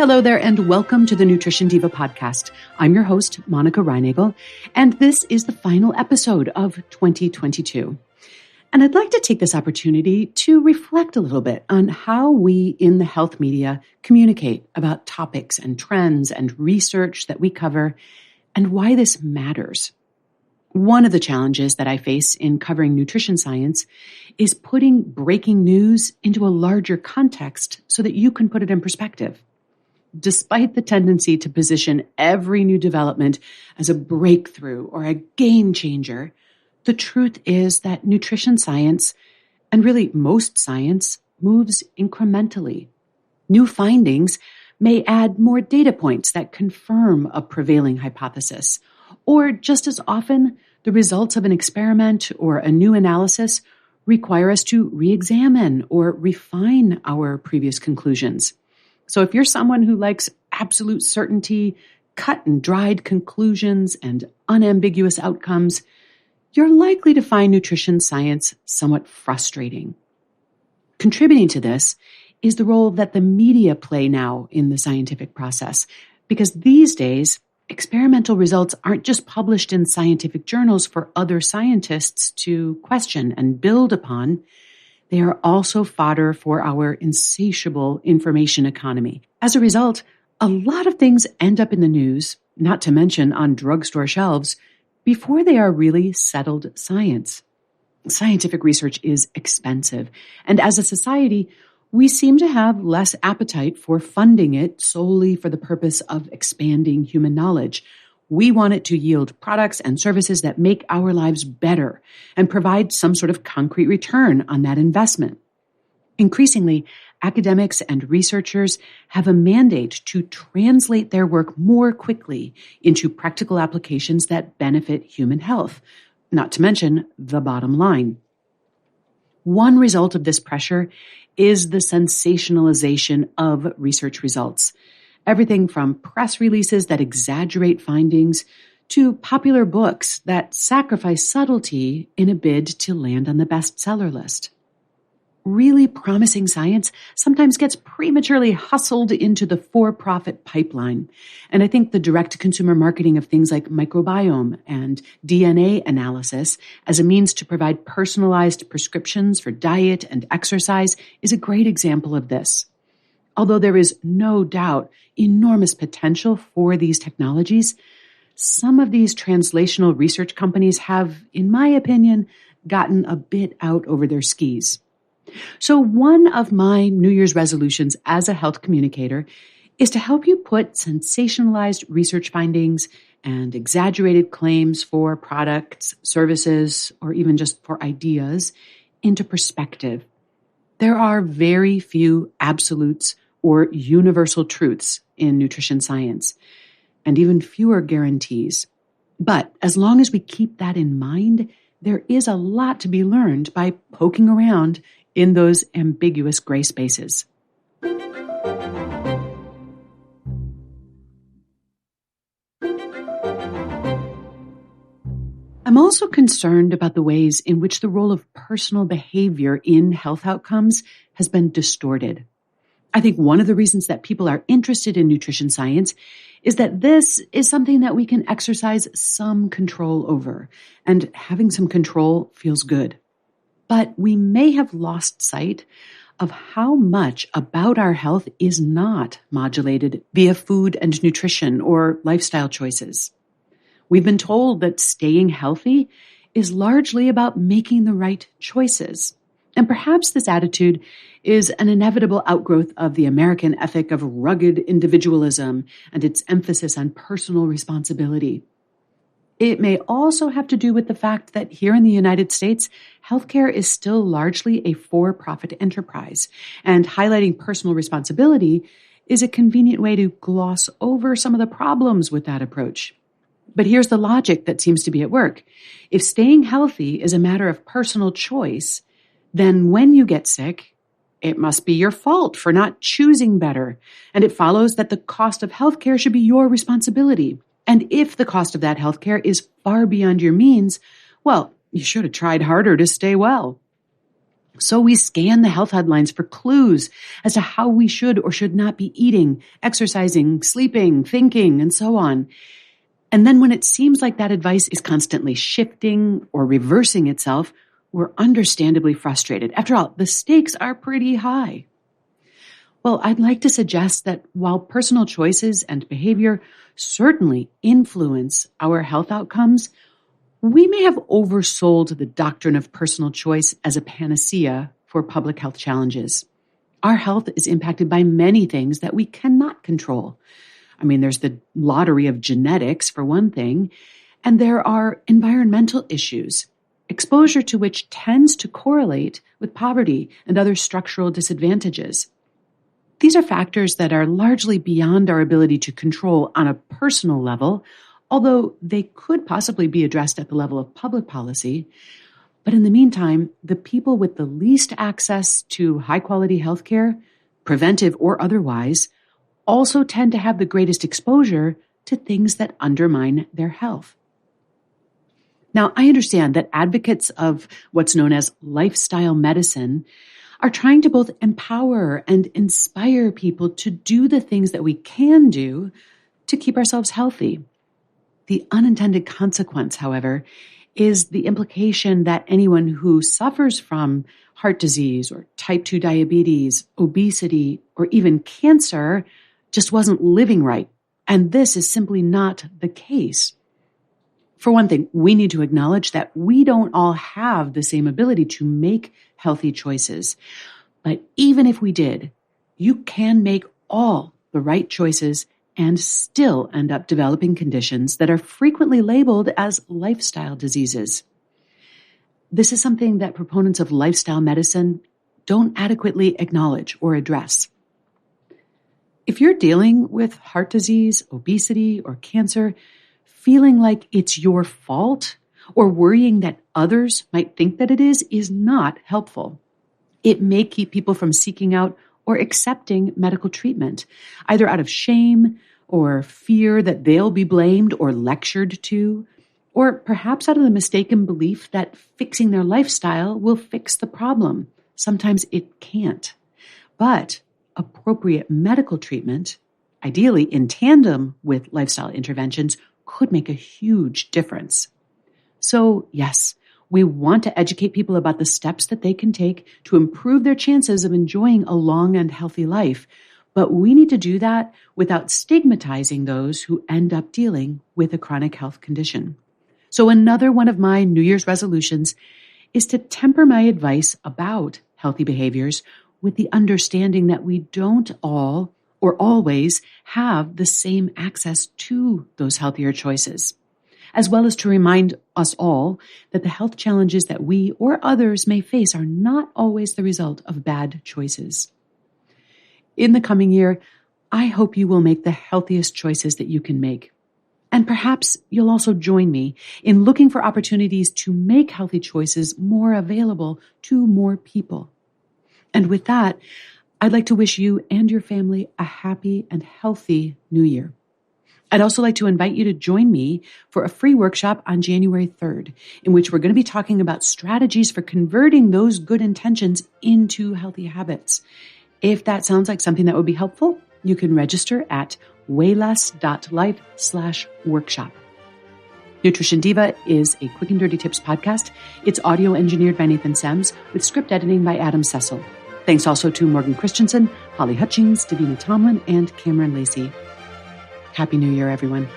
Hello there, and welcome to the Nutrition Diva podcast. I'm your host, Monica Reinagel, and this is the final episode of 2022. And I'd like to take this opportunity to reflect a little bit on how we in the health media communicate about topics and trends and research that we cover and why this matters. One of the challenges that I face in covering nutrition science is putting breaking news into a larger context so that you can put it in perspective. Despite the tendency to position every new development as a breakthrough or a game changer, the truth is that nutrition science, and really most science, moves incrementally. New findings may add more data points that confirm a prevailing hypothesis, or just as often, the results of an experiment or a new analysis require us to re-examine or refine our previous conclusions. So if you're someone who likes absolute certainty, cut and dried conclusions, and unambiguous outcomes, you're likely to find nutrition science somewhat frustrating. Contributing to this is the role that the media play now in the scientific process, because these days, experimental results aren't just published in scientific journals for other scientists to question and build upon. They are also fodder for our insatiable information economy. As a result, a lot of things end up in the news, not to mention on drugstore shelves, before they are really settled science. Scientific research is expensive, and as a society, we seem to have less appetite for funding it solely for the purpose of expanding human knowledge. We want it to yield products and services that make our lives better and provide some sort of concrete return on that investment. Increasingly, academics and researchers have a mandate to translate their work more quickly into practical applications that benefit human health, not to mention the bottom line. One result of this pressure is the sensationalization of research results. Everything from press releases that exaggerate findings to popular books that sacrifice subtlety in a bid to land on the bestseller list. Really promising science sometimes gets prematurely hustled into the for-profit pipeline. And I think the direct-to-consumer marketing of things like microbiome and DNA analysis as a means to provide personalized prescriptions for diet and exercise is a great example of this. Although there is no doubt enormous potential for these technologies, some of these translational research companies have, in my opinion, gotten a bit out over their skis. So one of my New Year's resolutions as a health communicator is to help you put sensationalized research findings and exaggerated claims for products, services, or even just for ideas into perspective. There are very few absolutes or universal truths in nutrition science, and even fewer guarantees. But as long as we keep that in mind, there is a lot to be learned by poking around in those ambiguous gray spaces. I'm also concerned about the ways in which the role of personal behavior in health outcomes has been distorted. I think one of the reasons that people are interested in nutrition science is that this is something that we can exercise some control over, and having some control feels good. But we may have lost sight of how much about our health is not modulated via food and nutrition or lifestyle choices. We've been told that staying healthy is largely about making the right choices. And perhaps this attitude is an inevitable outgrowth of the American ethic of rugged individualism and its emphasis on personal responsibility. It may also have to do with the fact that here in the United States, healthcare is still largely a for-profit enterprise, and highlighting personal responsibility is a convenient way to gloss over some of the problems with that approach. But here's the logic that seems to be at work. If staying healthy is a matter of personal choice, then when you get sick, it must be your fault for not choosing better, and it follows that the cost of healthcare should be your responsibility. And if the cost of that healthcare is far beyond your means, well, you should have tried harder to stay well. So we scan the health headlines for clues as to how we should or should not be eating, exercising, sleeping, thinking, and so on. And then when it seems like that advice is constantly shifting or reversing itself, we're understandably frustrated. After all, the stakes are pretty high. Well, I'd like to suggest that while personal choices and behavior certainly influence our health outcomes, we may have oversold the doctrine of personal choice as a panacea for public health challenges. Our health is impacted by many things that we cannot control. There's the lottery of genetics, for one thing, and there are environmental issues, exposure to which tends to correlate with poverty and other structural disadvantages. These are factors that are largely beyond our ability to control on a personal level, although they could possibly be addressed at the level of public policy. But in the meantime, the people with the least access to high-quality healthcare, preventive or otherwise, also tend to have the greatest exposure to things that undermine their health. Now, I understand that advocates of what's known as lifestyle medicine are trying to both empower and inspire people to do the things that we can do to keep ourselves healthy. The unintended consequence, however, is the implication that anyone who suffers from heart disease or type 2 diabetes, obesity, or even cancer just wasn't living right. And this is simply not the case. For one thing, we need to acknowledge that we don't all have the same ability to make healthy choices. But even if we did, you can make all the right choices and still end up developing conditions that are frequently labeled as lifestyle diseases. This is something that proponents of lifestyle medicine don't adequately acknowledge or address. If you're dealing with heart disease, obesity, or cancer, feeling like it's your fault or worrying that others might think that it is not helpful. It may keep people from seeking out or accepting medical treatment, either out of shame or fear that they'll be blamed or lectured to, or perhaps out of the mistaken belief that fixing their lifestyle will fix the problem. Sometimes it can't. But appropriate medical treatment, ideally in tandem with lifestyle interventions, could make a huge difference. So, yes, we want to educate people about the steps that they can take to improve their chances of enjoying a long and healthy life. But we need to do that without stigmatizing those who end up dealing with a chronic health condition. So another one of my New Year's resolutions is to temper my advice about healthy behaviors with the understanding that we don't all or always have the same access to those healthier choices, as well as to remind us all that the health challenges that we or others may face are not always the result of bad choices. In the coming year, I hope you will make the healthiest choices that you can make. And perhaps you'll also join me in looking for opportunities to make healthy choices more available to more people. And with that, I'd like to wish you and your family a happy and healthy New Year. I'd also like to invite you to join me for a free workshop on January 3rd, in which we're going to be talking about strategies for converting those good intentions into healthy habits. If that sounds like something that would be helpful, you can register at wayless.life/workshop. Nutrition Diva is a Quick and Dirty Tips podcast. It's audio engineered by Nathan Sems with script editing by Adam Cecil. Thanks also to Morgan Christensen, Holly Hutchings, Davina Tomlin, and Cameron Lacey. Happy New Year, everyone.